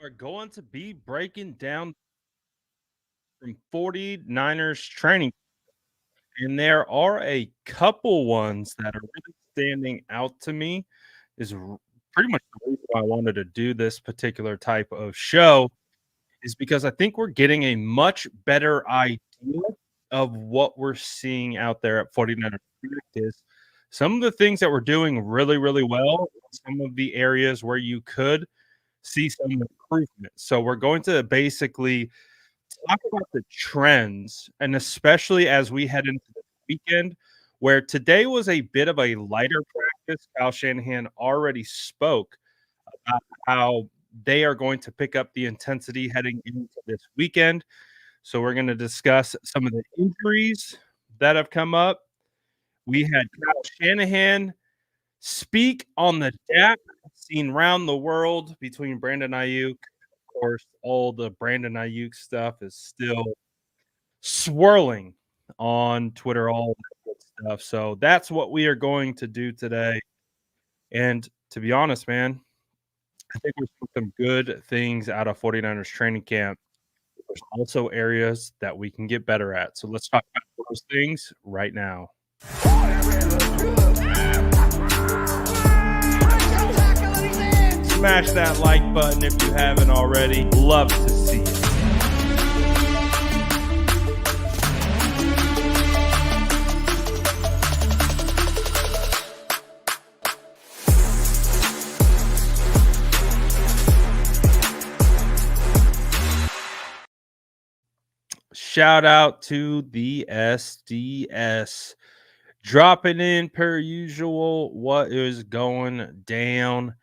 Are going to be breaking down from 49ers training. And there are a couple ones that are really standing out to me. Pretty much the reason why I wanted to do this particular type of show is because I think we're getting a much better idea of what we're seeing out there at 49ers practice. Some of the things that we're doing really, really well, some of the areas where you could see some improvement. So we're going to basically talk about the trends, and especially as we head into the weekend, where today was a bit of a lighter practice. Kyle Shanahan already spoke about how they are going to pick up the intensity heading into this weekend. So we're going to discuss some of the injuries that have come up. We had Kyle Shanahan speak on the gap seen around the world between Brandon Ayuk. Of course, all the Brandon Ayuk stuff is still swirling on Twitter, all that good stuff. So that's what we are going to do today. And to be honest, man, I think we're seeing some good things out of 49ers training camp. There's also areas that we can get better at. So let's talk about those things right now. Smash that like button if you haven't already. Love to see it. Shout out to the SDS. Dropping in per usual. What is going down?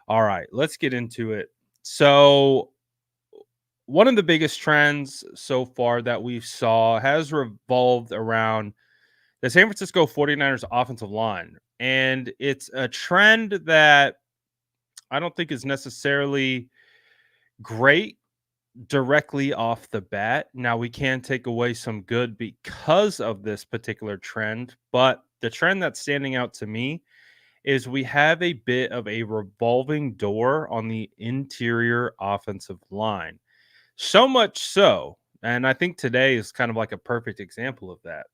All right, let's get into it. So, one of the biggest trends so far that we saw has revolved around the San Francisco 49ers offensive line. And it's a trend that I don't think is necessarily great directly off the bat. Now, we can take away some good because of this particular trend, but the trend that's standing out to me is we have a bit of a revolving door on the interior offensive line. So much so, and I think today is kind of like a perfect example of that.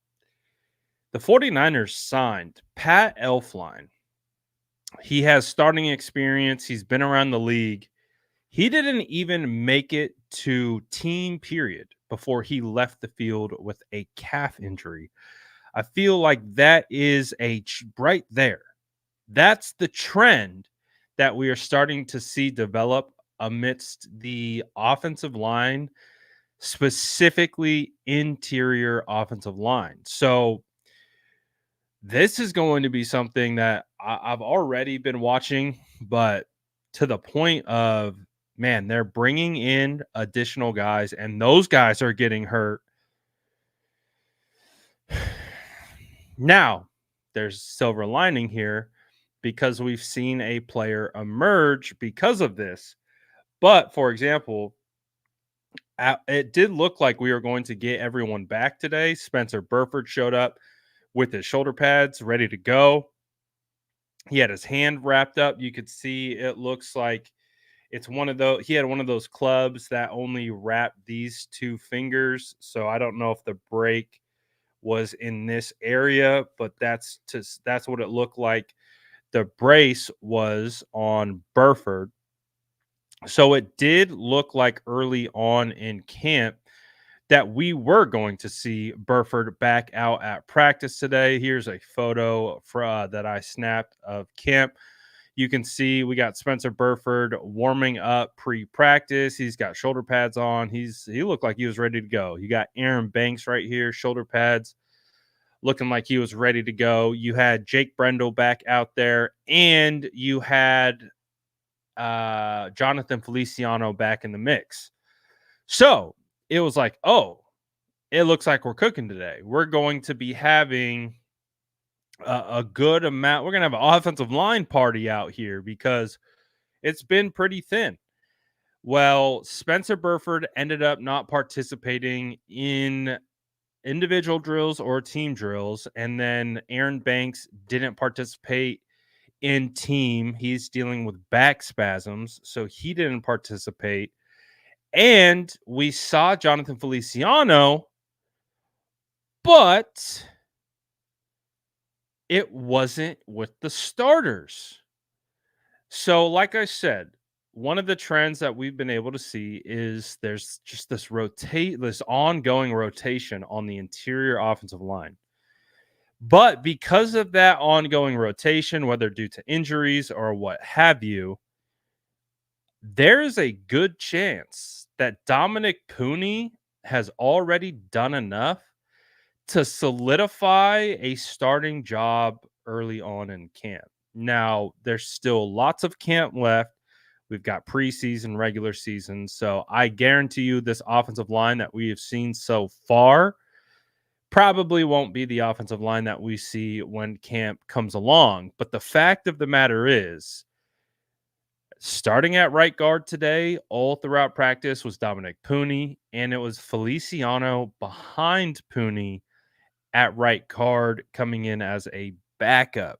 The 49ers signed Pat Elflein. He has starting experience, he's been around the league. He didn't even make it to team period before he left the field with a calf injury. I feel like that is right there. That's the trend that we are starting to see develop amidst the offensive line, specifically interior offensive line. So this is going to be something that I've already been watching, but to the point of, man, they're bringing in additional guys, and those guys are getting hurt. Now, there's silver lining here because we've seen a player emerge because of this. But for example, it did look like we were going to get everyone back today. Spencer Burford showed up with his shoulder pads ready to go. He had his hand wrapped up. You could see it looks like it's one of those. He had one of those clubs that only wrap these two fingers. So I don't know if the break was in this area, but that's what it looked like. The brace was on Burford. So it did look like early on in camp that we were going to see Burford back out at practice today. Here's a photo that I snapped of camp. You can see we got Spencer Burford warming up pre-practice. He's got shoulder pads on. He looked like he was ready to go. You got Aaron Banks right here, shoulder pads, looking like he was ready to go. You had Jake Brendel back out there, and you had Jonathan Feliciano back in the mix. So it was like, oh, it looks like we're cooking today. We're going to be having a good amount. We're going to have an offensive line party out here because it's been pretty thin. Well, Spencer Burford ended up not participating in individual drills or team drills. And then Aaron Banks didn't participate in team. He's dealing with back spasms, so he didn't participate. And we saw Jonathan Feliciano, but it wasn't with the starters. So, like I said, one of the trends that we've been able to see is there's just this ongoing rotation on the interior offensive line. But because of that ongoing rotation, whether due to injuries or what have you, there is a good chance that Dominic Puni has already done enough to solidify a starting job early on in camp. Now, there's still lots of camp left. We've got preseason, regular season. So I guarantee you this offensive line that we have seen so far probably won't be the offensive line that we see when camp comes along. But the fact of the matter is, starting at right guard today, all throughout practice, was Dominic Puni, and it was Feliciano behind Puni at right guard coming in as a backup.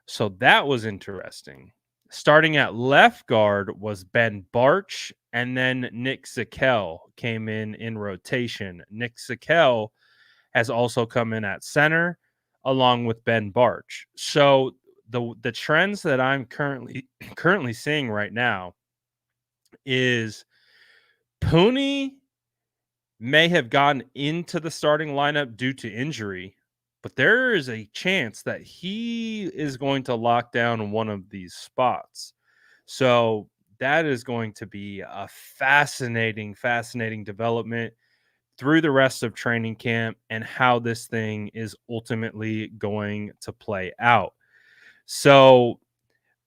So that was interesting. Starting at left guard was Ben Barch, and then Nick Zakel came in rotation. Nick Zakel has also come in at center along with Ben Barch. So the trends that I'm currently seeing right now is Puni may have gotten into the starting lineup due to injury, but there is a chance that he is going to lock down one of these spots. So that is going to be a fascinating development through the rest of training camp and how this thing is ultimately going to play out. So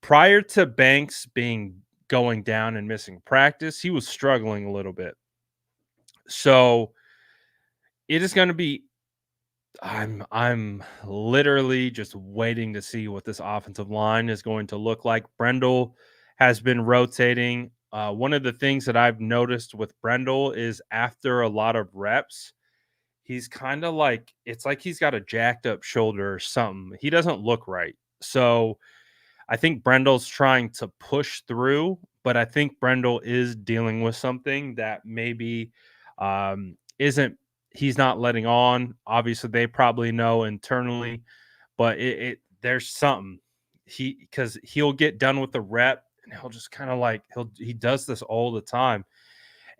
prior to Banks being going down and missing practice, he was struggling a little bit. So it is going to be I'm literally just waiting to see what this offensive line is going to look like. Brendel has been rotating. One of the things that I've noticed with Brendel is after a lot of reps, he's kind of like it's like he's got a jacked up shoulder or something. He doesn't look right. So I think Brendel's trying to push through, but I think Brendel is dealing with something that maybe isn't he's not letting on. Obviously, they probably know internally, but there's something because he'll get done with the rep and he'll just kind of like he does this all the time,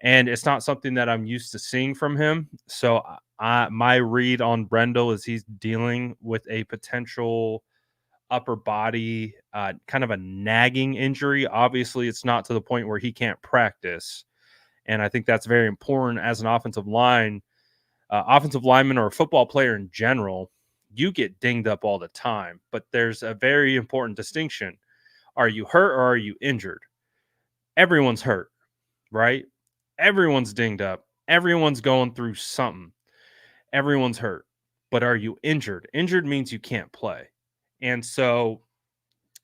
and it's not something that I'm used to seeing from him. So my read on Brendel is he's dealing with a potential upper body, kind of a nagging injury. Obviously, it's not to the point where he can't practice. And I think that's very important as an offensive lineman or a football player in general. You get dinged up all the time, but there's a very important distinction. Are you hurt or are you injured? Everyone's hurt, right? Everyone's dinged up. Everyone's going through something. Everyone's hurt. But are you injured? Injured means you can't play. And so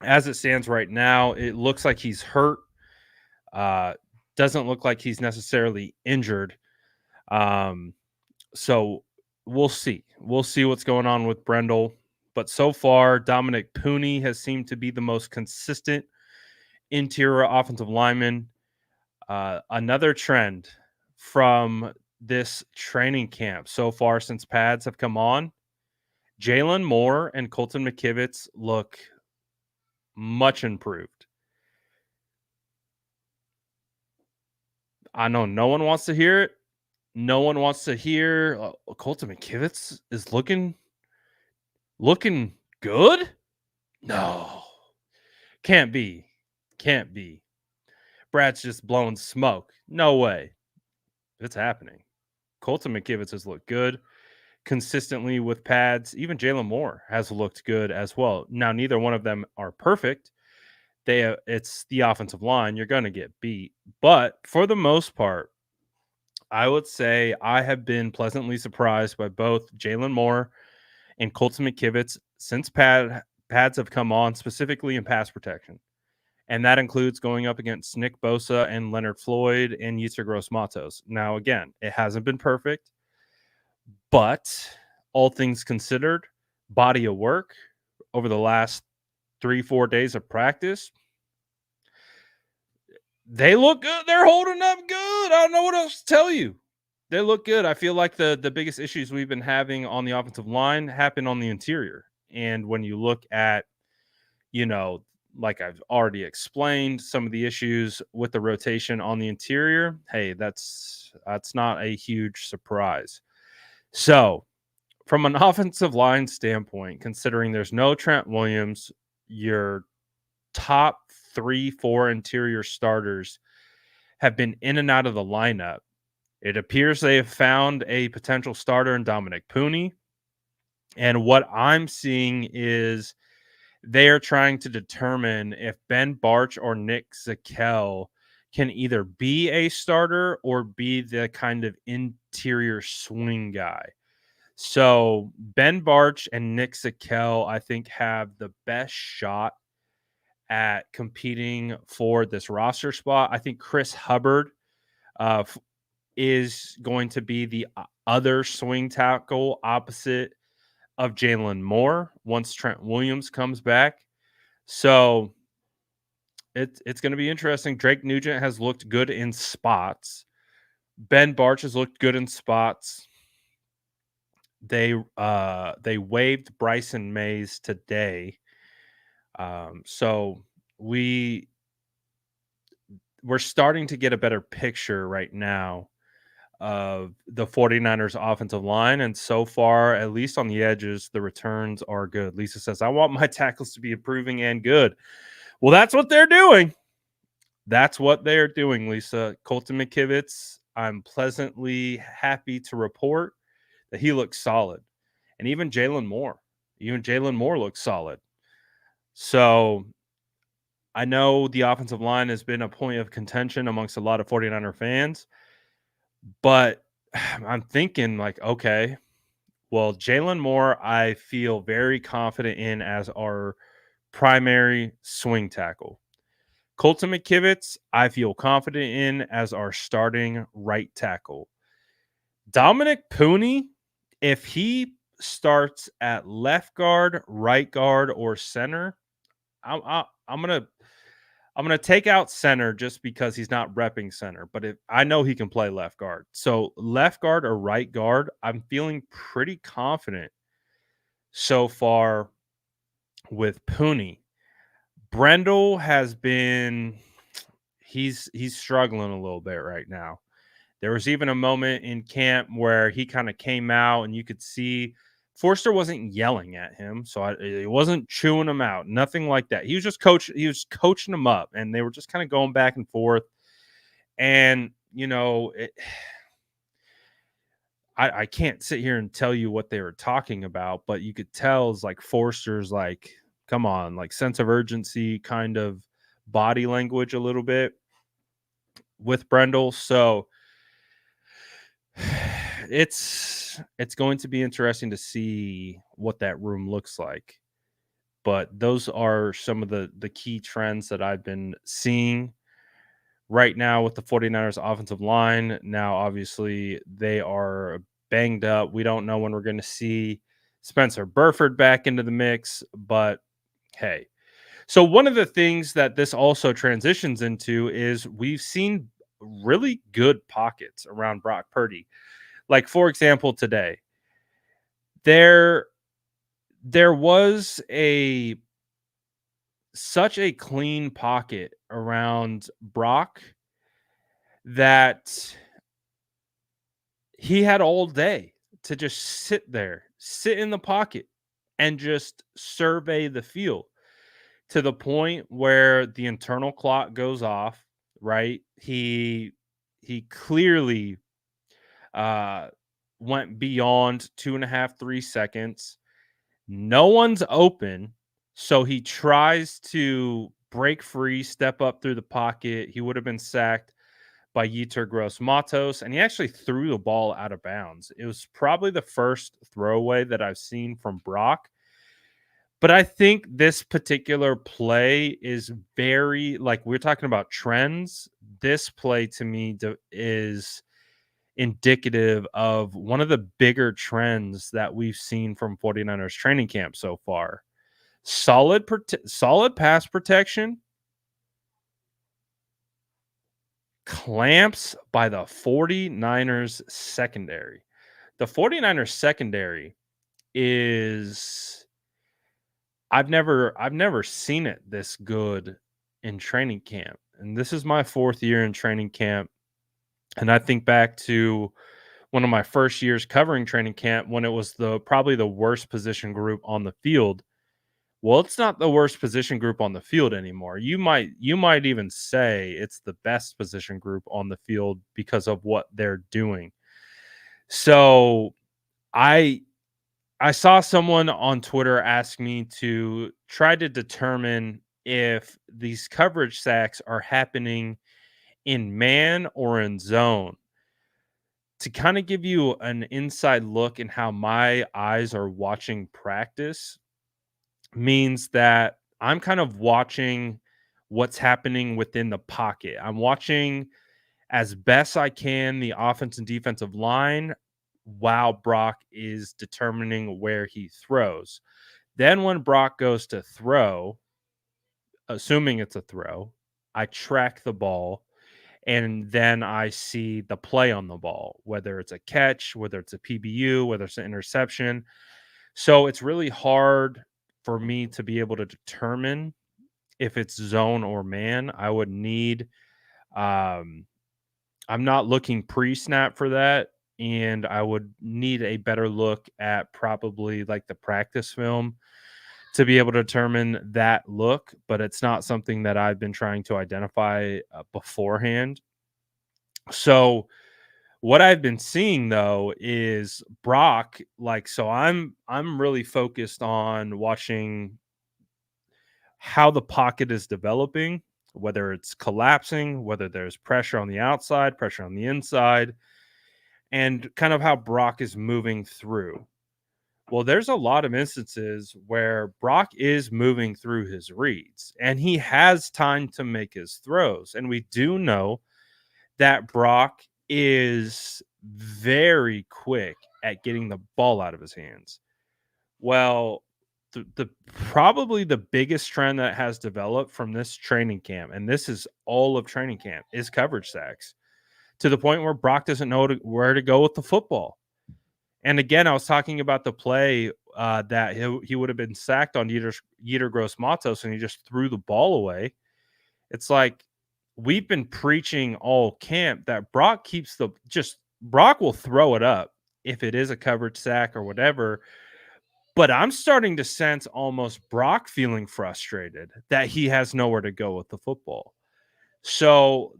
as it stands right now, it looks like he's hurt. Doesn't look like he's necessarily injured. So we'll see. We'll see what's going on with Brendel. But so far, Dominic Puni has seemed to be the most consistent interior offensive lineman. Another trend from this training camp so far since pads have come on, Jalen Moore and Colton McKivitz look much improved. I know no one wants to hear it. No one wants to hear Colton McKivitz is looking good. No, can't be. Brad's just blowing smoke. No way. It's happening. Colton McKivitz has looked good consistently with pads. Even Jalen Moore has looked good as well. Now, neither one of them are perfect. It's the offensive line. You're going to get beat. But for the most part, I would say I have been pleasantly surprised by both Jalen Moore and Colton McKivitz since pads have come on, specifically in pass protection. And that includes going up against Nick Bosa and Leonard Floyd and Yetur Gross-Matos. Now, again, it hasn't been perfect, but all things considered, body of work over the last 3-4 days of practice, they look good. They're holding up good. I don't know what else to tell you. They look good. I feel like the biggest issues we've been having on the offensive line happen on the interior. And when you look at, you know, like I've already explained, some of the issues with the rotation on the interior, hey, that's not a huge surprise. So, from an offensive line standpoint, considering there's no Trent Williams, your top 3, 4 interior starters have been in and out of the lineup. It appears they have found a potential starter in Dominic Puni. And what I'm seeing is they are trying to determine if Ben Barch or Nick Zakel can either be a starter or be the kind of interior swing guy. So Ben Barch and Nick Zakel, I think, have the best shot at competing for this roster spot. I think Chris Hubbard uh, is going to be the other swing tackle opposite of Jalen Moore once Trent Williams comes back. So it's going to be interesting. Drake Nugent has looked good in spots. Ben Barch has looked good in spots. They waived Bryson Mays today. So we're starting to get a better picture right now of the 49ers offensive line. And so far, at least on the edges, the returns are good. Lisa says, I want my tackles to be improving and good. Well, that's what they're doing. That's what they're doing, Lisa. Colton McKivitz, I'm pleasantly happy to report that he looks solid. And even Jalen Moore. Even Jalen Moore looks solid. So I know the offensive line has been a point of contention amongst a lot of 49er fans, but I'm thinking like, okay, well, Jalen Moore, I feel very confident in as our primary swing tackle. Colton McKivitz, I feel confident in as our starting right tackle. Dominic Puni, if he starts at left guard, right guard, or center, I'm gonna take out center just because he's not repping center. But if I know he can play left guard, so left guard or right guard, I'm feeling pretty confident so far with Puni. Brendel has been he's struggling a little bit right now. There was even a moment in camp where he kind of came out and you could see Forster wasn't yelling at him, so he wasn't chewing him out, nothing like that. He was just he was coaching him up, and they were just kind of going back and forth. And I can't sit here and tell you what they were talking about, but you could tell it's like Forster's like, come on, like sense of urgency, kind of body language a little bit with Brendel. So it's going to be interesting to see what that room looks like. But those are some of the key trends that I've been seeing right now with the 49ers offensive line. Now, obviously, they are banged up. We don't know when we're going to see Spencer Burford back into the mix, but hey. So one of the things that this also transitions into is we've seen really good pockets around Brock Purdy. Like, for example, today, there was such a clean pocket around Brock that he had all day to just sit in the pocket and just survey the field to the point where the internal clock goes off, right? He clearly went beyond 2.5, 3 seconds. No one's open. So he tries to break free, step up through the pocket. He would have been sacked by Yetur Gross Matos, and he actually threw the ball out of bounds. It was probably the first throwaway that I've seen from Brock. But I think this particular play is very, like, we're talking about trends. This play to me is indicative of one of the bigger trends that we've seen from 49ers training camp so far. solid pass protection, clamps by the 49ers secondary. The 49ers secondary is I've never seen it this good in training camp. And this is my 4th year in training camp, and I think back to one of my first years covering training camp when it was probably the worst position group on the field. Well, it's not the worst position group on the field anymore. You might even say it's the best position group on the field because of what they're doing. So, I I saw someone on Twitter ask me to try to determine if these coverage sacks are happening in man or in zone. To kind of give you an inside look in how my eyes are watching practice means that I'm kind of watching what's happening within the pocket. I'm watching as best I can the offense and defensive line while Brock is determining where he throws. Then when Brock goes to throw, assuming it's a throw, I track the ball and then I see the play on the ball, whether it's a catch, whether it's a PBU, whether it's an interception. So it's really hard for me to be able to determine if it's zone or man. I would need um I'm not looking pre-snap for that, and I would need a better look at probably like the practice film to be able to determine that look, but it's not something that I've been trying to identify beforehand. So what I've been seeing though is Brock, like, so I'm really focused on watching how the pocket is developing, whether it's collapsing, whether there's pressure on the outside, pressure on the inside, and kind of how Brock is moving through. Well, there's a lot of instances where Brock is moving through his reads and he has time to make his throws. And we do know that Brock is very quick at getting the ball out of his hands. Well, the probably the biggest trend that has developed from this training camp, and this is all of training camp, is coverage sacks to the point where Brock doesn't know where to go with the football. And again, I was talking about the play that he would have been sacked on Yetur Gross Matos, and he just threw the ball away. It's like we've been preaching all camp that Brock will throw it up if it is a coverage sack or whatever. But I'm starting to sense almost Brock feeling frustrated that he has nowhere to go with the football. So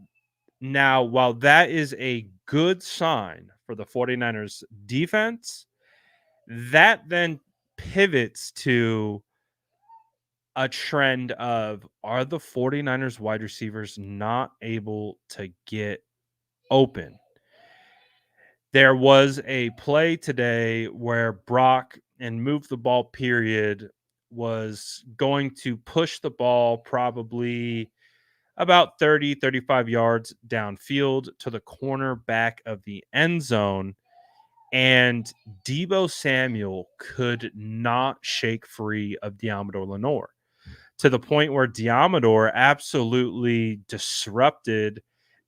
now, while that is a good sign for the 49ers defense, that then pivots to a trend of, are the 49ers wide receivers not able to get open? There was a play today where Brock, and move the ball period, was going to push the ball probably about 30-35 yards downfield to the corner back of the end zone. And Deebo Samuel could not shake free of Diamador Lenore, to the point where Diamador absolutely disrupted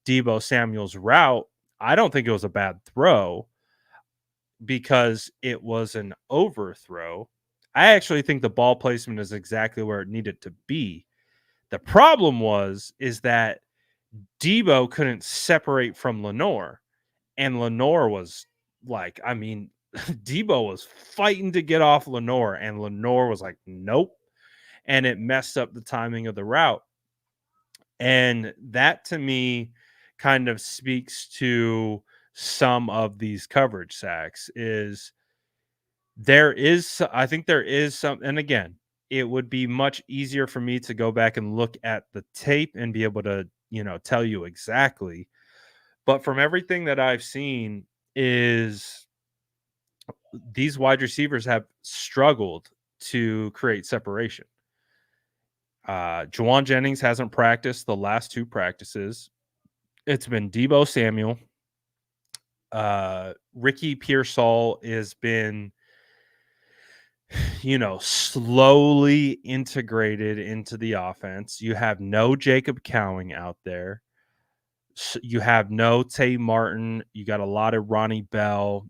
Deebo Samuel's route. I don't think it was a bad throw because it was an overthrow. I actually think the ball placement is exactly where it needed to be. The problem is that Deebo couldn't separate from Lenore, and Lenore was like, I mean, Deebo was fighting to get off Lenore, and Lenore was like, nope. And it messed up the timing of the route. And that to me kind of speaks to some of these coverage sacks. I think there is some, and again, it would be much easier for me to go back and look at the tape and be able to, tell you exactly. But from everything that I've seen, is these wide receivers have struggled to create separation. Juwan Jennings hasn't practiced the last 2 practices. It's been Deebo Samuel. Ricky Pearsall has been slowly integrated into the offense. You have no Jacob Cowing out there. You have no Tay Martin. You got a lot of Ronnie Bell.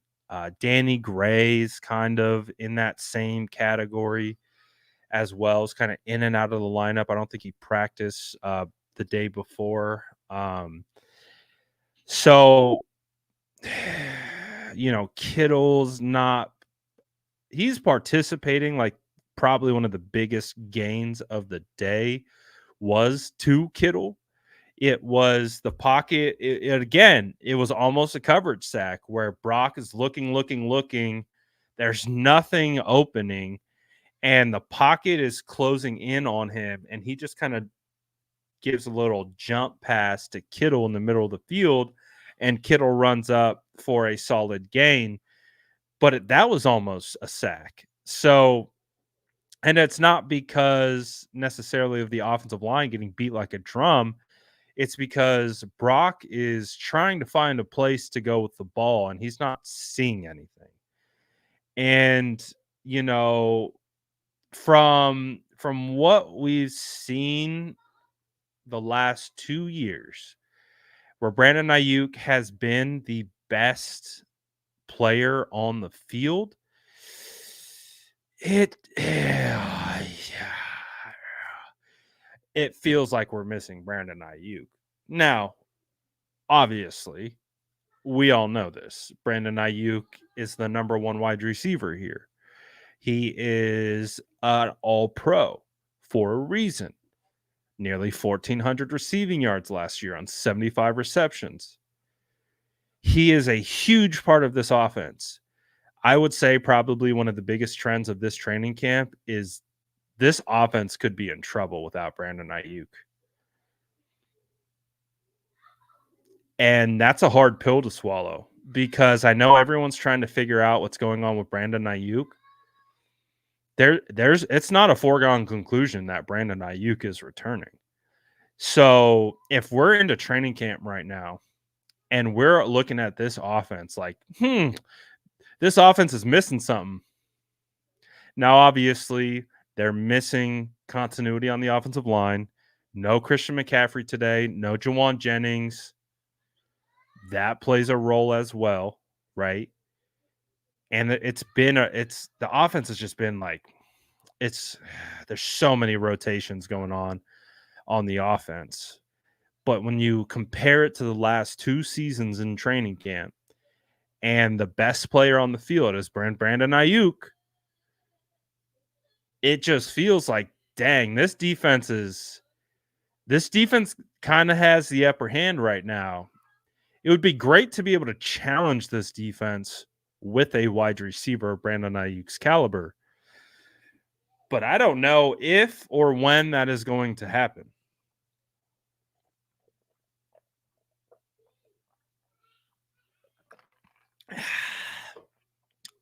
Danny Gray's kind of in that same category as well. Is kind of in and out of the lineup. I don't think he practiced the day before. So, Kittle's not, he's participating. Like, probably one of the biggest gains of the day was to Kittle. It was the pocket. Again, it was almost a coverage sack where Brock is looking. There's nothing opening, and the pocket is closing in on him, and he just kind of gives a little jump pass to Kittle in the middle of the field, and Kittle runs up for a solid gain. But that was almost a sack. So, and it's not because necessarily of the offensive line getting beat like a drum. It's because Brock is trying to find a place to go with the ball, and he's not seeing anything. And you know, from what we've seen the last 2 years, where Brandon Ayuk has been the best player on the field, it it feels like we're missing Brandon Ayuk. Now, obviously, we all know this. Brandon Ayuk is the number one wide receiver here. He is an all pro for a reason. Nearly 1,400 receiving yards last year on 75 receptions. He is a huge part of this offense. I would say probably one of the biggest trends of this training camp is this offense could be in trouble without Brandon Ayuk. And that's a hard pill to swallow because I know everyone's trying to figure out what's going on with Brandon Ayuk. It's not a foregone conclusion that Brandon Ayuk is returning. So if we're into training camp right now and we're looking at this offense like, this offense is missing something. Now, obviously, they're missing continuity on the offensive line. No Christian McCaffrey today. No Jawan Jennings. That plays a role as well, right? And the offense has just been like, there's so many rotations going on the offense. But when you compare it to the last 2 seasons in training camp, and the best player on the field is Brandon Ayuk, it just feels like, dang, this defense kind of has the upper hand right now. It would be great to be able to challenge this defense with a wide receiver of Brandon Ayuk's caliber. But I don't know if or when that is going to happen.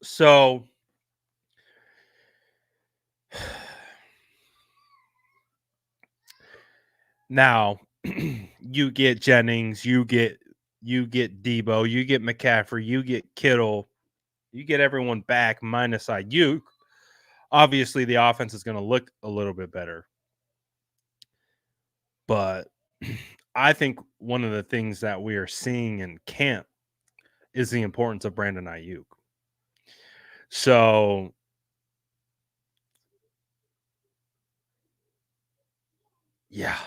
So now you get Jennings, you get Debo, you get McCaffrey, you get Kittle, you get everyone back minus Ayuk. Obviously, the offense is going to look a little bit better. But I think one of the things that we are seeing in camp is the importance of Brandon Ayuk. So yeah.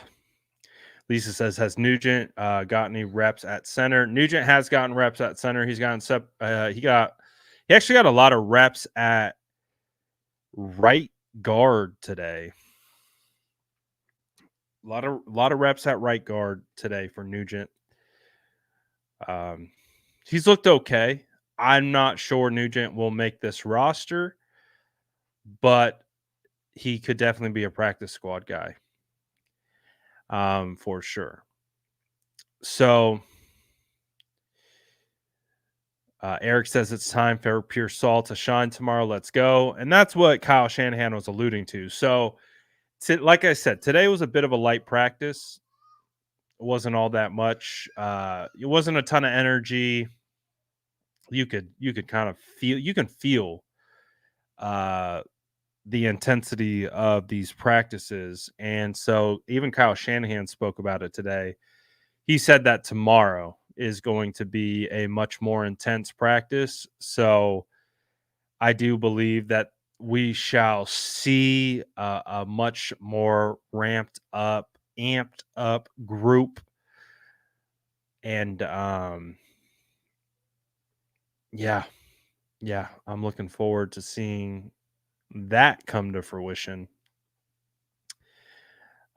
Lisa says, has Nugent got any reps at center? Nugent has gotten reps at center. He's gotten he actually got a lot of reps at right guard today. A lot of reps at right guard today for Nugent. He's looked okay. I'm not sure Nugent will make this roster, but he could definitely be a practice squad guy. For sure. So Eric says it's time for Pure Salt to shine tomorrow. Let's go. And that's what Kyle Shanahan was alluding to. So, like I said, today was a bit of a light practice. It wasn't all that much. It wasn't a ton of energy. You could kind of feel. You can feel the intensity of these practices. And so even Kyle Shanahan spoke about it today. He said that tomorrow is going to be a much more intense practice. So I do believe that we shall see a much more ramped up, amped up group. And yeah, yeah, I'm looking forward to seeing that come to fruition.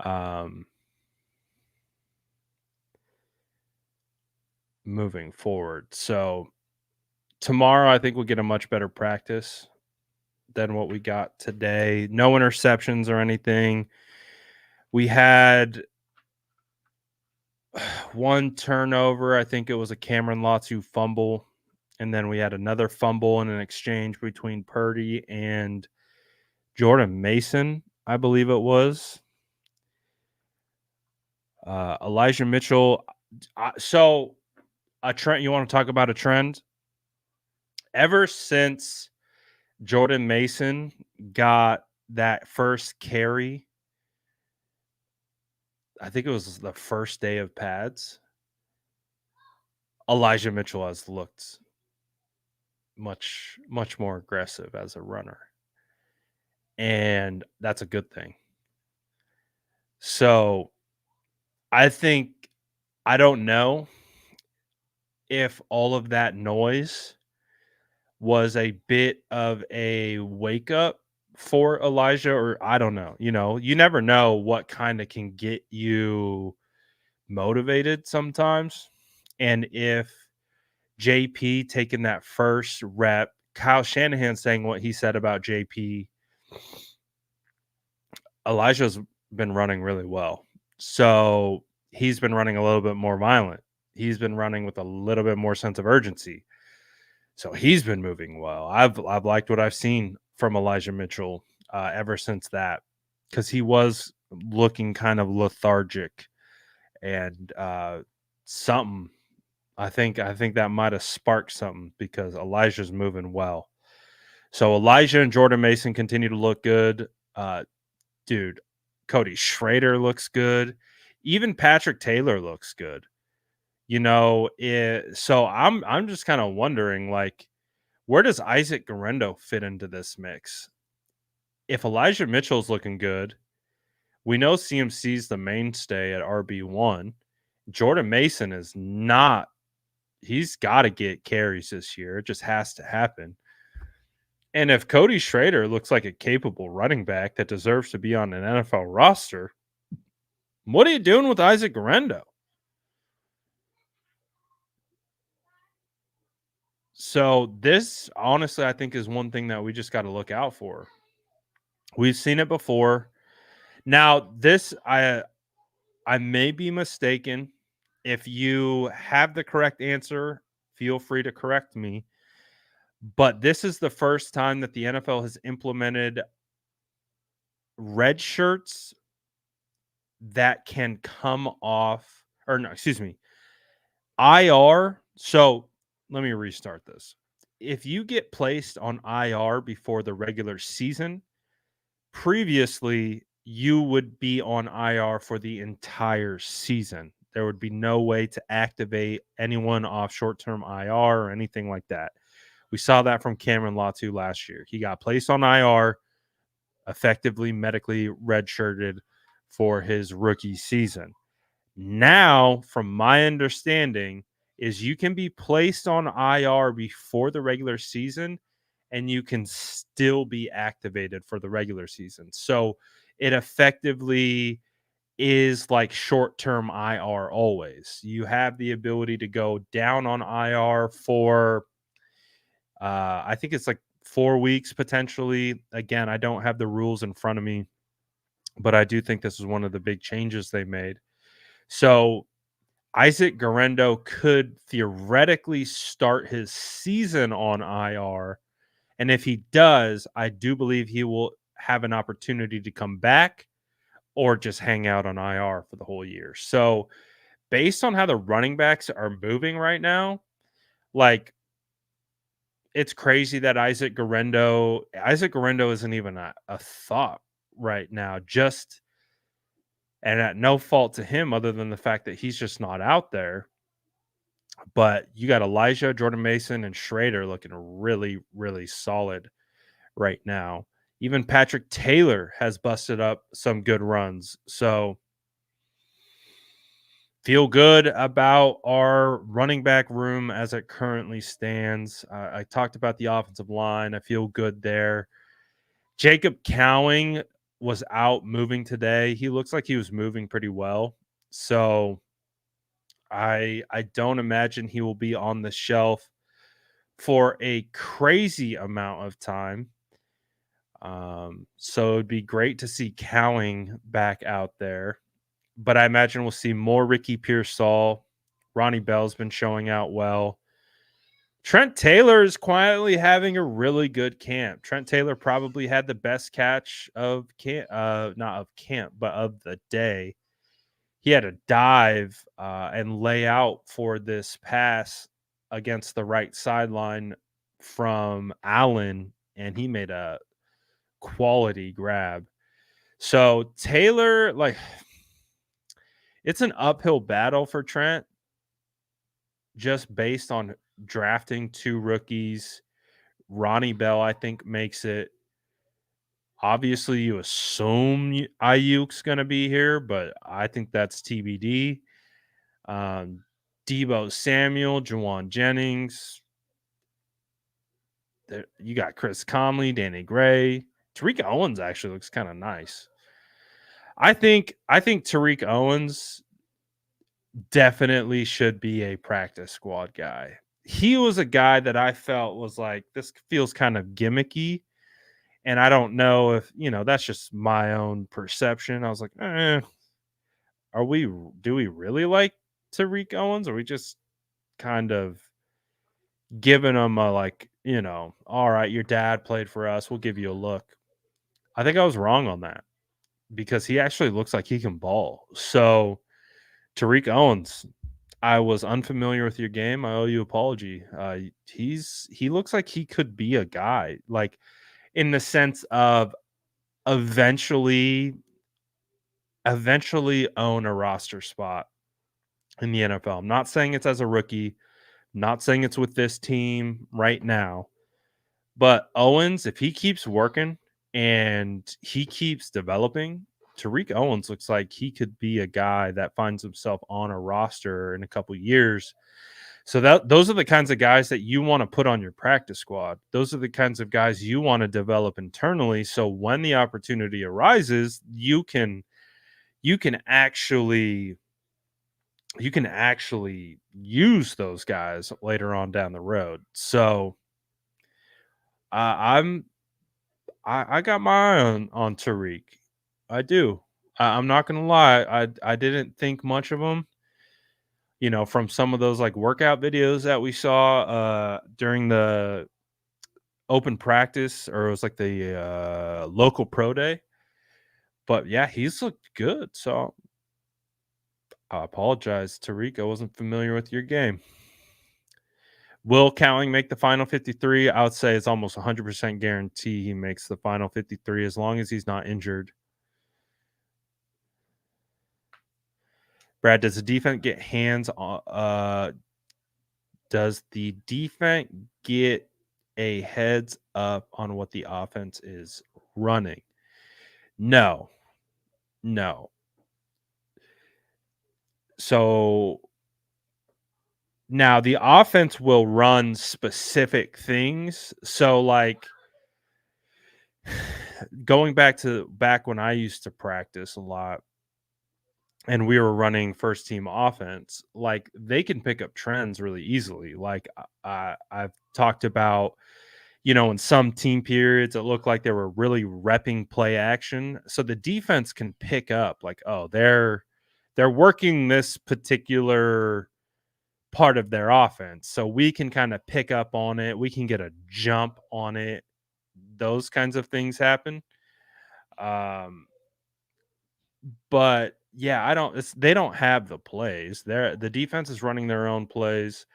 Um, Moving forward. So tomorrow, I think we'll get a much better practice than what we got today. No interceptions or anything. We had one turnover. I think it was a Cameron Latu fumble. And then we had another fumble in an exchange between Purdy and Jordan Mason, I believe it was. Elijah Mitchell. So a trend. You want to talk about a trend? Ever since Jordan Mason got that first carry, I think it was the first day of pads, Elijah Mitchell has looked much more aggressive as a runner. And that's a good thing. So I think I don't know if all of that noise was a bit of a wake up for Elijah, or I don't know. You never know what kind of can get you motivated sometimes. And if JP taking that first rep, Kyle Shanahan saying what he said about JP, Elijah's been running really well. So he's been running a little bit more violent. He's been running with a little bit more sense of urgency. So he's been moving well. I've liked what I've seen from Elijah Mitchell ever since that, because he was looking kind of lethargic, and something. I think that might have sparked something because Elijah's moving well. So Elijah and Jordan Mason continue to look good. Dude, Cody Schrader looks good. Even Patrick Taylor looks good. So I'm just kind of wondering, like, where does Isaac Garendo fit into this mix? If Elijah Mitchell's looking good, we know CMC's the mainstay at RB1. Jordan Mason is not. He's got to get carries this year. It just has to happen. And if Cody Schrader looks like a capable running back that deserves to be on an NFL roster, what are you doing with Isaac Garendo? So this, honestly, I think is one thing that we just got to look out for. We've seen it before. Now, this I may be mistaken. If you have the correct answer, feel free to correct me. But this is the first time that the NFL has implemented red shirts that can come off, or no, excuse me, IR. So let me restart this. If you get placed on IR before the regular season, previously you would be on IR for the entire season. There would be no way to activate anyone off short-term IR or anything like that. We saw that from Cameron Latu last year. He got placed on IR, effectively medically redshirted for his rookie season. Now, from my understanding, is you can be placed on IR before the regular season and you can still be activated for the regular season. So it effectively is like short-term IR always. You have the ability to go down on IR for I think it's like 4 weeks potentially. Again, I don't have the rules in front of me, but I do think this is one of the big changes they made. So Isaac Garendo could theoretically start his season on IR. And if he does, I do believe he will have an opportunity to come back or just hang out on IR for the whole year. So, based on how the running backs are moving right now, like it's crazy that Isaac Garendo isn't even a thought right now, just and at no fault to him other than the fact that he's just not out there. But you got Elijah, Jordan Mason, and Schrader looking really, really solid right now. Even Patrick Taylor has busted up some good runs. So feel good about our running back room as it currently stands. I talked about the offensive line. I feel good there. Jacob Cowing was out moving today. He looks like he was moving pretty well. So I don't imagine he will be on the shelf for a crazy amount of time. So it'd be great to see Cowing back out there. But I imagine we'll see more Ricky Pearsall. Ronnie Bell's been showing out well. Trent Taylor is quietly having a really good camp. Trent Taylor probably had the best catch of camp, not of camp, but of the day. He had a dive and lay out for this pass against the right sideline from Allen, and he made a quality grab. So Taylor, like, it's an uphill battle for Trent just based on drafting two rookies. Ronnie Bell, I think, makes it. Obviously, you assume Ayuk's going to be here, but I think that's TBD. Um, Debo Samuel, Jawan Jennings. You got Chris Conley, Danny Gray. Tariq Owens actually looks kind of nice. I think Tariq Owens definitely should be a practice squad guy. He was a guy that I felt was like, this feels kind of gimmicky. And I don't know if, that's just my own perception. I was like, do we really like Tariq Owens? Or are we just kind of giving him a like, all right, your dad played for us. We'll give you a look. I think I was wrong on that because he actually looks like he can ball. So Tariq Owens, I was unfamiliar with your game. I owe you an apology. He looks like he could be a guy, like in the sense of eventually own a roster spot in the NFL. I'm not saying it's as a rookie, not saying it's with this team right now, but Owens, if he keeps working and he keeps developing, Tariq Owens looks like he could be a guy that finds himself on a roster in a couple years. So those are the kinds of guys that you want to put on your practice squad. Those are the kinds of guys you want to develop internally. So when the opportunity arises, you can actually use those guys later on down the road. So I'm I got my eye on Tariq. I do. I'm not gonna lie. I didn't think much of him. From some of those like workout videos that we saw during the open practice, or it was like the local pro day. But yeah, he's looked good. So I apologize, Tariq. I wasn't familiar with your game. Will Cowling make the final 53? I would say it's almost 100% guarantee he makes the final 53 as long as he's not injured. Brad, does the defense get hands on? Does the defense get a heads up on what the offense is running? No. So now the offense will run specific things. So like going back when I used to practice a lot and we were running first team offense, like they can pick up trends really easily. Like I've talked about, in some team periods, it looked like they were really repping play action. So the defense can pick up like, oh, they're working this particular part of their offense. So we can kind of pick up on it. We can get a jump on it. Those kinds of things happen. But yeah, they don't have the plays. The defense is running their own plays.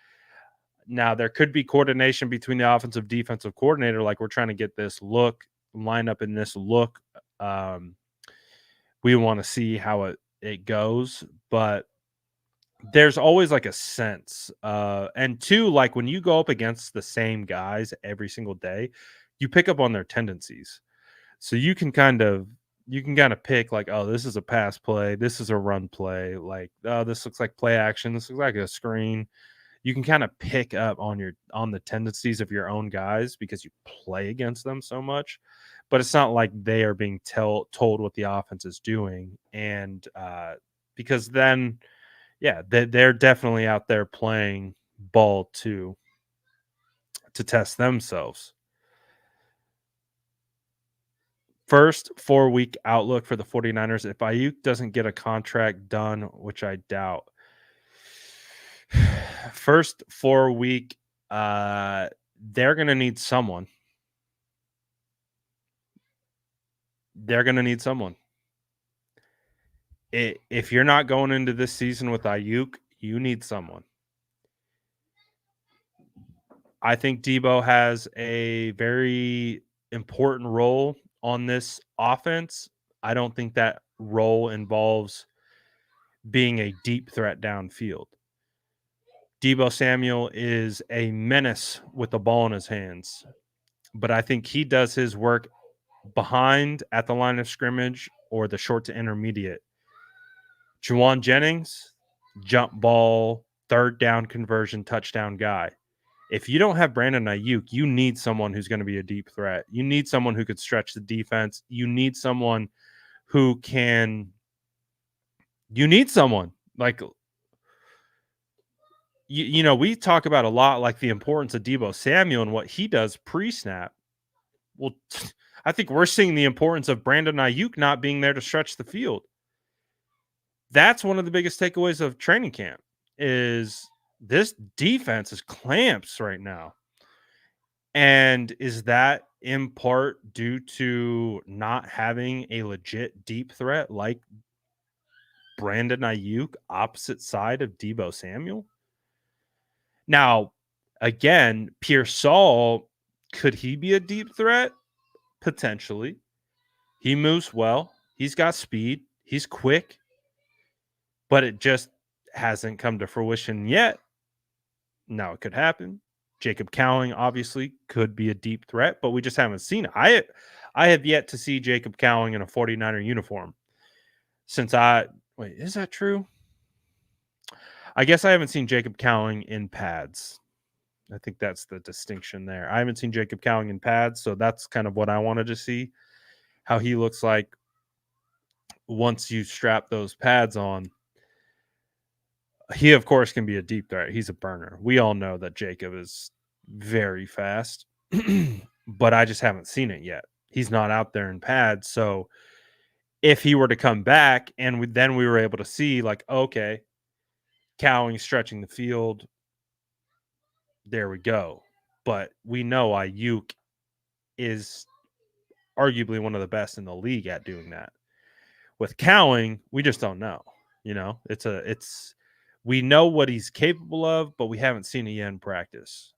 Now there could be coordination between the offensive defensive coordinator, like we're trying to get this look line up in this look. Um, we want to see how it goes, but there's always like a sense. And two, like when you go up against the same guys every single day, you pick up on their tendencies. So you can kind of pick like, oh, this is a pass play, this is a run play, like, oh, this looks like play action, this looks like a screen. You can kind of pick up on the tendencies of your own guys because you play against them so much. But it's not like they are being told what the offense is doing. And because then, yeah, they're definitely out there playing ball to test themselves. First 4-week outlook for the 49ers. If Ayuk doesn't get a contract done, which I doubt, first 4-week, they're going to need someone. They're going to need someone. If you're not going into this season with Ayuk, you need someone. I think Debo has a very important role on this offense. I don't think that role involves being a deep threat downfield. Debo Samuel is a menace with the ball in his hands, but I think he does his work behind at the line of scrimmage or the short to intermediate. Juwan Jennings, jump ball, third down conversion, touchdown guy. If you don't have Brandon Ayuk, you need someone who's going to be a deep threat. You need someone who could stretch the defense. You need someone who can. You need someone like we talk about a lot, like the importance of Debo Samuel and what he does pre-snap. Well, I think we're seeing the importance of Brandon Ayuk not being there to stretch the field. That's one of the biggest takeaways of training camp is this defense is clamps right now. And is that in part due to not having a legit deep threat like Brandon Ayuk opposite side of Debo Samuel? Now, again, Pearsall, could he be a deep threat? Potentially. He moves well. He's got speed. He's quick. But it just hasn't come to fruition yet. Now it could happen. Jacob Cowling obviously could be a deep threat, but we just haven't seen it. I have yet to see Jacob Cowling in a 49er uniform since wait, is that true? I guess I haven't seen Jacob Cowling in pads. I think that's the distinction there. I haven't seen Jacob Cowling in pads, so that's kind of what I wanted to see, how he looks like once you strap those pads on. He, of course, can be a deep threat. He's a burner. We all know that Jacob is very fast, but I just haven't seen it yet. He's not out there in pads. So if he were to come back and then we were able to see, like, okay, Cowling stretching the field, there we go. But we know Ayuk is arguably one of the best in the league at doing that. With Cowling, we just don't know. We know what he's capable of, but we haven't seen it yet in practice.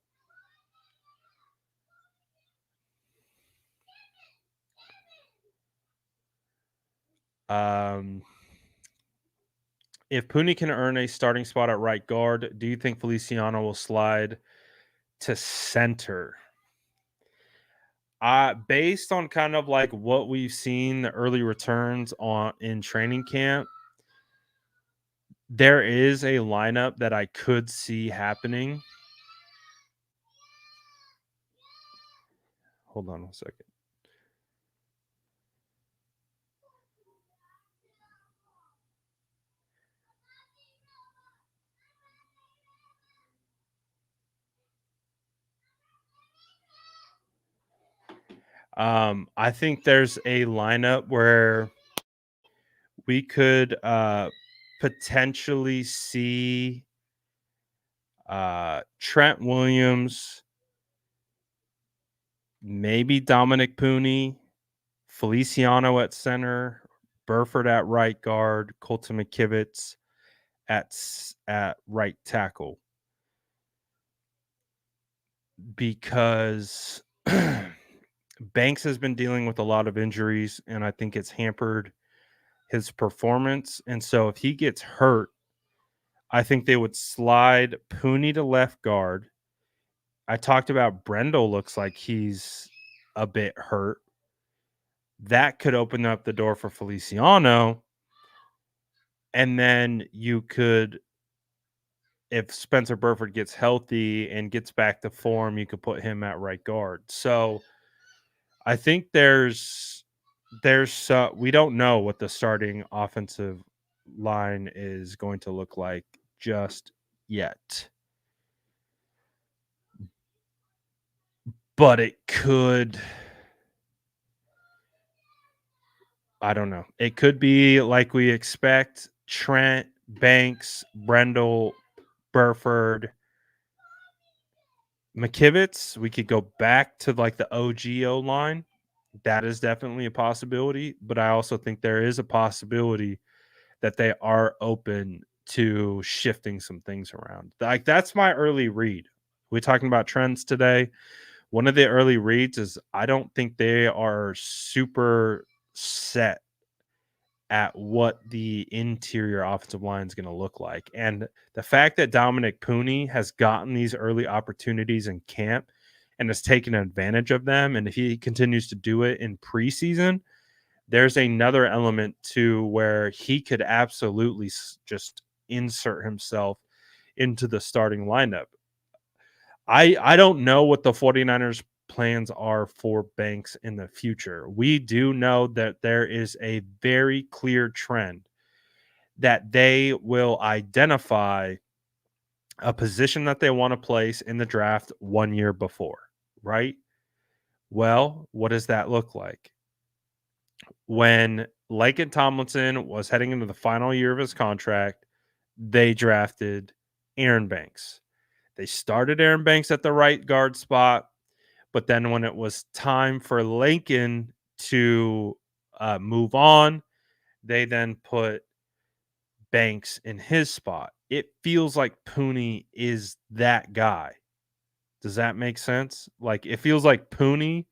If Purdy can earn a starting spot at right guard, do you think Feliciano will slide to center? Based on kind of like what we've seen, the early returns in training camp, there is a lineup that I could see happening. Hold on a second. I think there's a lineup where we could potentially see Trent Williams, maybe Dominic Puni, Feliciano at center, Burford at right guard, Colton McKivitz at right tackle. because Banks has been dealing with a lot of injuries, and I think it's hampered his performance. And so if he gets hurt, I think they would slide Puni to left guard. I talked about Brendel looks like he's a bit hurt. That could open up the door for Feliciano. And then you could, if Spencer Burford gets healthy and gets back to form, you could put him at right guard. So I think we don't know what the starting offensive line is going to look like just yet. But it could, I don't know. It could be like we expect: Trent, Banks, Brendel, Burford, McKivitz. We could go back to like the OGO line. That is definitely a possibility. But I also think there is a possibility that they are open to shifting some things around. Like, that's my early read. We're talking about trends today. One of the early reads is I don't think they are super set at what the interior offensive line is going to look like. And the fact that Dominic Puni has gotten these early opportunities in camp and has taken advantage of them, and if he continues to do it in preseason, there's another element to where he could absolutely just insert himself into the starting lineup. I don't know what the 49ers plans are for Banks in the future. We do know that there is a very clear trend that they will identify a position that they want to place in the draft 1 year before, right? Well, what does that look like? When Laken Tomlinson was heading into the final year of his contract, they drafted Aaron Banks. They started Aaron Banks at the right guard spot, but then when it was time for Laken to move on, they then put Banks in his spot. It feels like Puni is that guy. Does that make sense? Like, it feels like Puni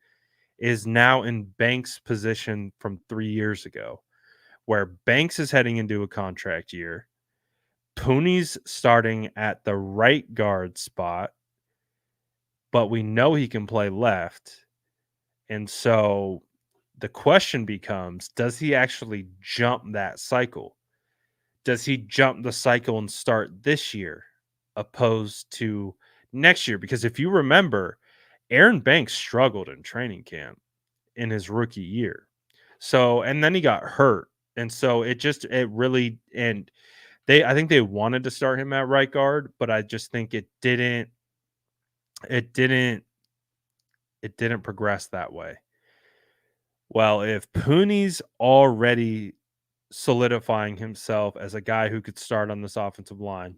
is now in Banks' position from 3 years ago, where Banks is heading into a contract year. Puni's starting at the right guard spot, but we know he can play left. And so the question becomes, does he actually jump that cycle? Does he jump the cycle and start this year opposed to next year? Because if you remember, Aaron Banks struggled in training camp in his rookie year. So, and then he got hurt. And so it really, and I think they wanted to start him at right guard, but I just think it didn't, it didn't progress that way. Well, if Puni's already solidifying himself as a guy who could start on this offensive line,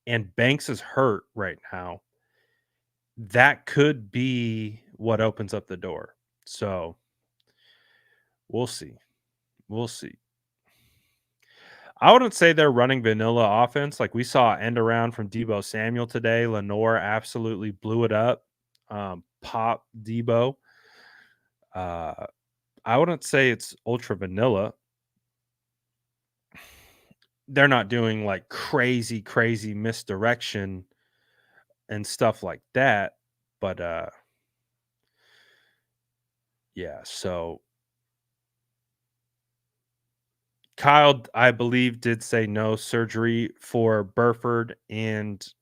and Banks is hurt right now, that could be what opens up the door. So we'll see. We'll see. I wouldn't say they're running vanilla offense. Like, we saw end around from Debo Samuel today. Lenore absolutely blew it up. Pop Debo. I wouldn't say it's ultra vanilla. They're not doing like crazy misdirection and stuff like that. But yeah, so Kyle, I believe, did say no surgery for Burford,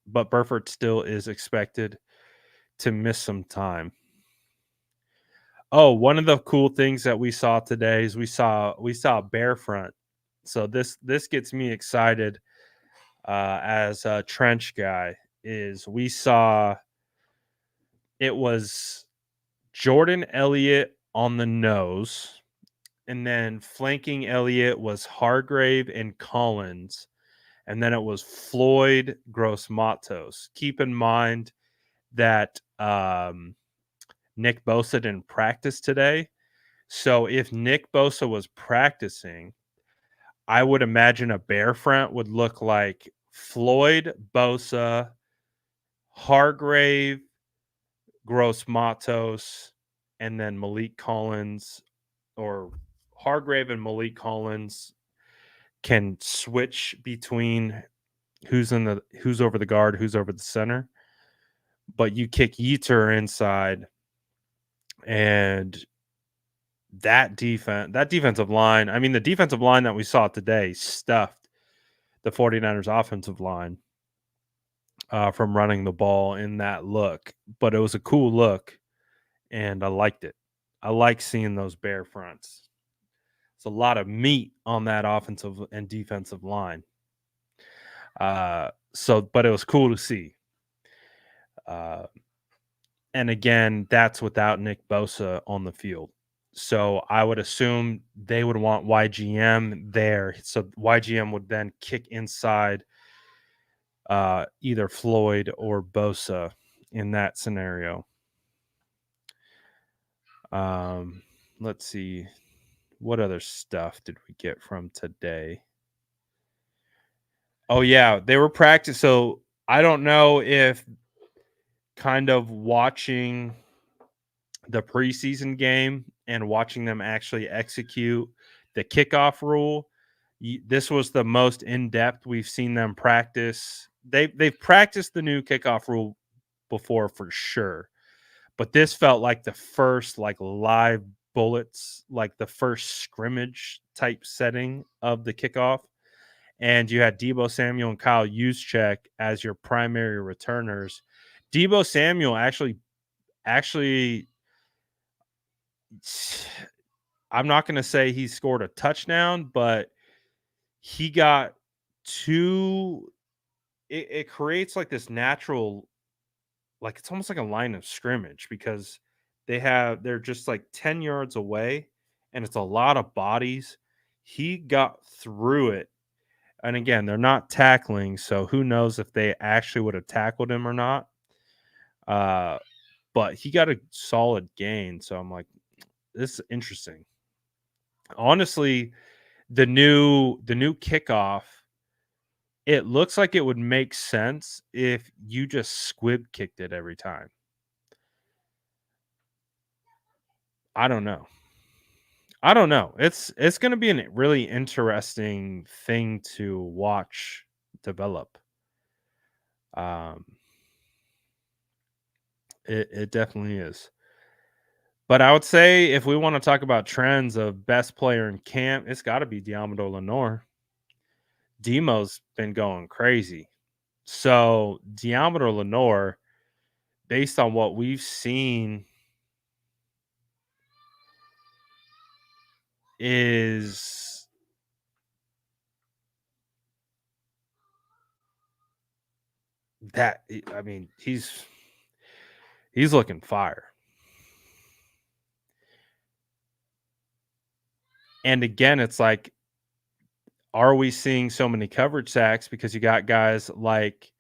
but Burford still is expected to miss some time. Oh, one of the cool things that we saw today is we saw bear front. So this gets me excited as a trench guy. Is we saw it was Jordan Elliott on the nose, and then flanking Elliott was Hargrave and Collins, and then it was Floyd Gross Matos. Keep in mind that Nick Bosa didn't practice today. So if Nick Bosa was practicing, I would imagine a bear front would look like Floyd, Bosa, Hargrave, Gross Matos, and then Malik Collins, or Hargrave and Malik Collins can switch between who's over the guard, who's over the center. But you kick Yetur inside, and that defensive line, I mean, the defensive line that we saw today stuffed the 49ers offensive line from running the ball in that look. But it was a cool look, and I liked it. I like seeing those bare fronts. It's a lot of meat on that offensive and defensive line. But it was cool to see. And again, that's without Nick Bosa on the field. So I would assume they would want YGM there. So YGM would then kick inside either Floyd or Bosa in that scenario. Let's see. What other stuff did we get from today? Oh, yeah, they were practice. So I don't know if kind of watching the preseason game and watching them actually execute the kickoff rule, this was the most in-depth we've seen them practice. They've practiced the new kickoff rule before for sure, but this felt like the first like live bullets, like the first scrimmage type setting of the kickoff. And you had Deebo Samuel and Kyle Juszczyk as your primary returners. Deebo Samuel actually, I'm not going to say he scored a touchdown, but he got two. It creates like this natural, like it's almost like a line of scrimmage because they're just like 10 yards away and it's a lot of bodies. He got through it. And again, they're not tackling, so who knows if they actually would have tackled him or not. But he got a solid gain, so I'm like, this is interesting. Honestly, the new kickoff, it looks like it would make sense if you just squib kicked it every time. I don't know. It's going to be a really interesting thing to watch develop. It definitely is. But I would say if we want to talk about trends of best player in camp, it's got to be Diamador Lenore. Demo's been going crazy. So Diamador Lenore, based on what we've seen, is that, I mean, he's looking fire. And again, it's like, are we seeing so many coverage sacks because you got guys like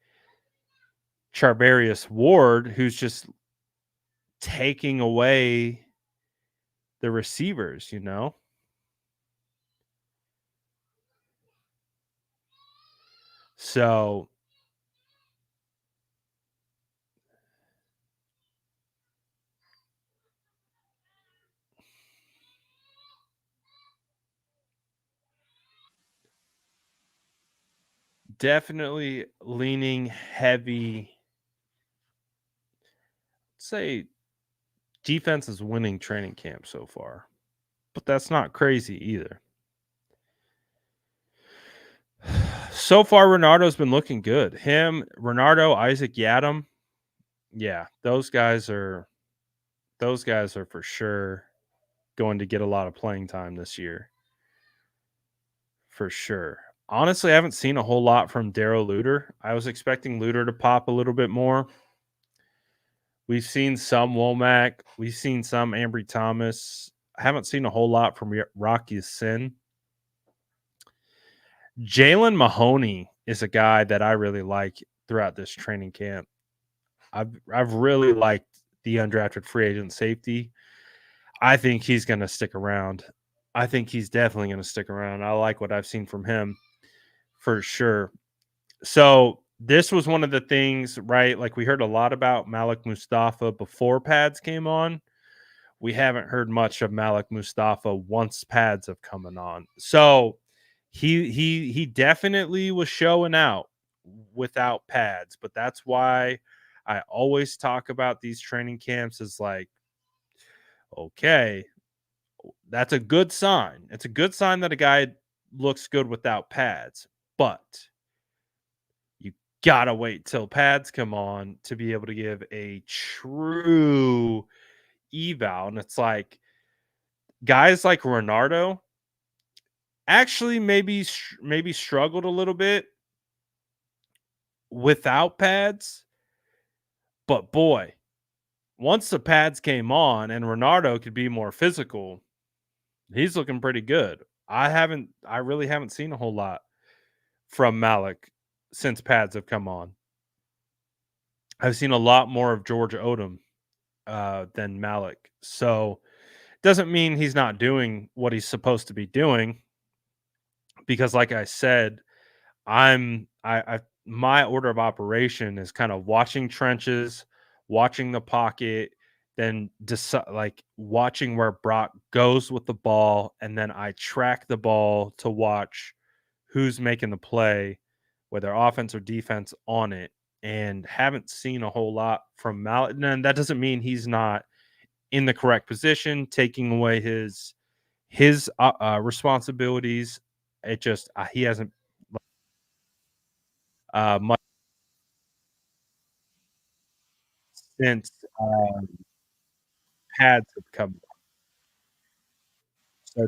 Charvarius Ward who's just taking away the receivers, you know? So definitely leaning heavy. Say defense is winning training camp so far, but that's not crazy either. So far, Renardo's been looking good. Him, Renardo, Isaac Yadam, yeah, those guys are for sure going to get a lot of playing time this year. For sure. Honestly, I haven't seen a whole lot from Darrell Luter. I was expecting Luter to pop a little bit more. We've seen some Womack. We've seen some Ambry Thomas. I haven't seen a whole lot from Rocky Sin. Jalen Mahoney is a guy that I really like throughout this training camp. I've really liked the undrafted free agent safety. I think he's going to stick around. I think he's definitely going to stick around. I like what I've seen from him for sure. So this was one of the things, right? Like we heard a lot about Malik Mustafa before pads came on. We haven't heard much of Malik Mustafa once pads have coming on. So he definitely was showing out without pads, but that's why I always talk about these training camps as like, okay, that's a good sign. It's a good sign that a guy looks good without pads, but you gotta wait till pads come on to be able to give a true eval. And it's like guys like Renardo actually maybe struggled a little bit without pads, but boy, once the pads came on and Renardo could be more physical, he's looking pretty good. I really haven't seen a whole lot from Malik since pads have come on. I've seen a lot more of George Odom than Malik. So doesn't mean he's not doing what he's supposed to be doing because like I said, I my order of operation is kind of watching trenches, watching the pocket, then like watching where Brock goes with the ball, and then I track the ball to watch who's making the play, whether offense or defense on it, and haven't seen a whole lot from Mallet. And that doesn't mean he's not in the correct position, taking away his responsibilities. It just he hasn't much since pads have come. So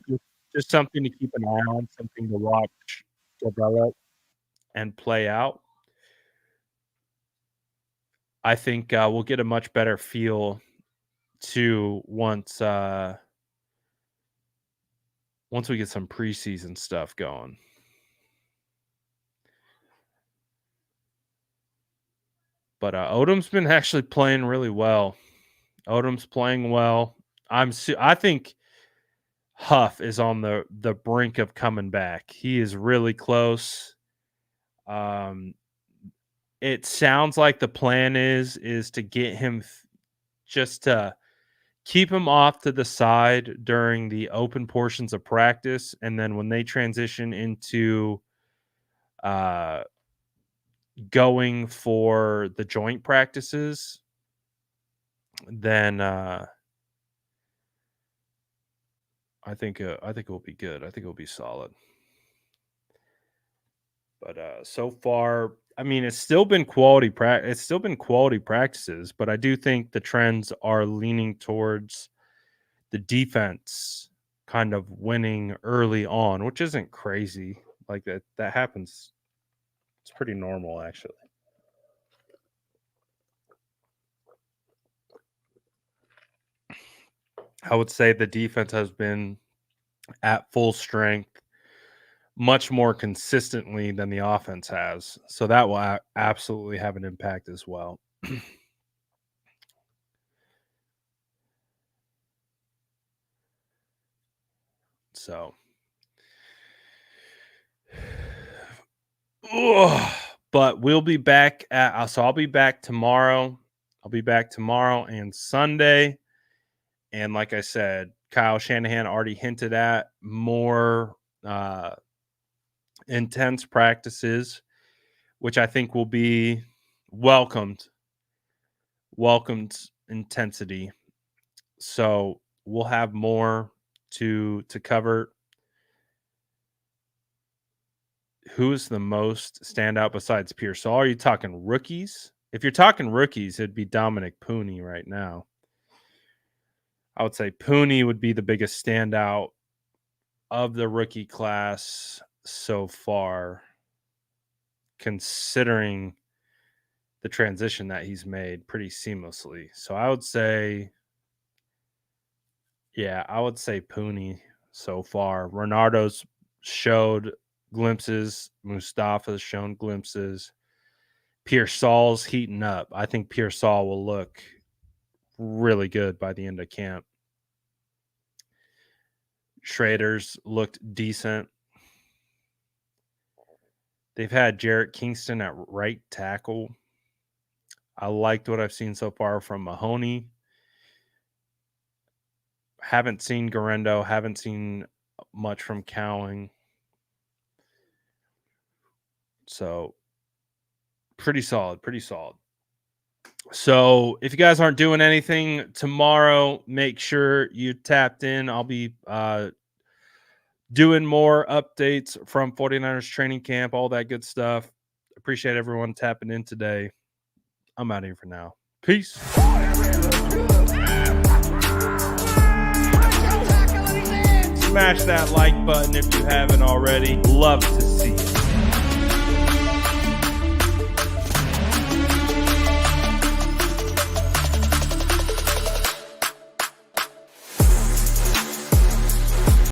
just something to keep an eye on, something to watch develop and play out. I think we'll get a much better feel to once we get some preseason stuff going. But Odom's been actually playing really well. Odom's playing well. I think Huff is on the brink of coming back. He is really close. Um, it sounds like the plan is to get him just to keep him off to the side during the open portions of practice, and then when they transition into uh, going for the joint practices, then I think it will be good. I think it will be solid. But so far, I mean, it's still been It's still been quality practices, but I do think the trends are leaning towards the defense kind of winning early on, which isn't crazy. Like that happens. It's pretty normal, actually. I would say the defense has been at full strength much more consistently than the offense has. So that will absolutely have an impact as well. So, ugh. But we'll be back so I'll be back tomorrow. I'll be back tomorrow and Sunday. And like I said, Kyle Shanahan already hinted at more intense practices, which I think will be welcomed, welcomed intensity. So we'll have more to cover. Who's the most standout besides Pierce? So are you talking rookies? If you're talking rookies, it'd be Dominic Puni right now. I would say Puni would be the biggest standout of the rookie class so far, considering the transition that he's made pretty seamlessly. So I would say, yeah, I would say Puni so far. Renardo's showed glimpses. Mustafa's shown glimpses. Pearsall's heating up. I think Pearsall will look really good by the end of camp. Schrader's looked decent. They've had Jarrett Kingston at right tackle. I liked what I've seen so far from Mahoney. Haven't seen Garendo. Haven't seen much from Cowling. So pretty solid. Pretty solid. So if you guys aren't doing anything tomorrow, make sure you tapped in. I'll be doing more updates from 49ers training camp, all that good stuff. Appreciate everyone tapping in today. I'm out of here for now. Peace. Smash that like button if you haven't already. Love to see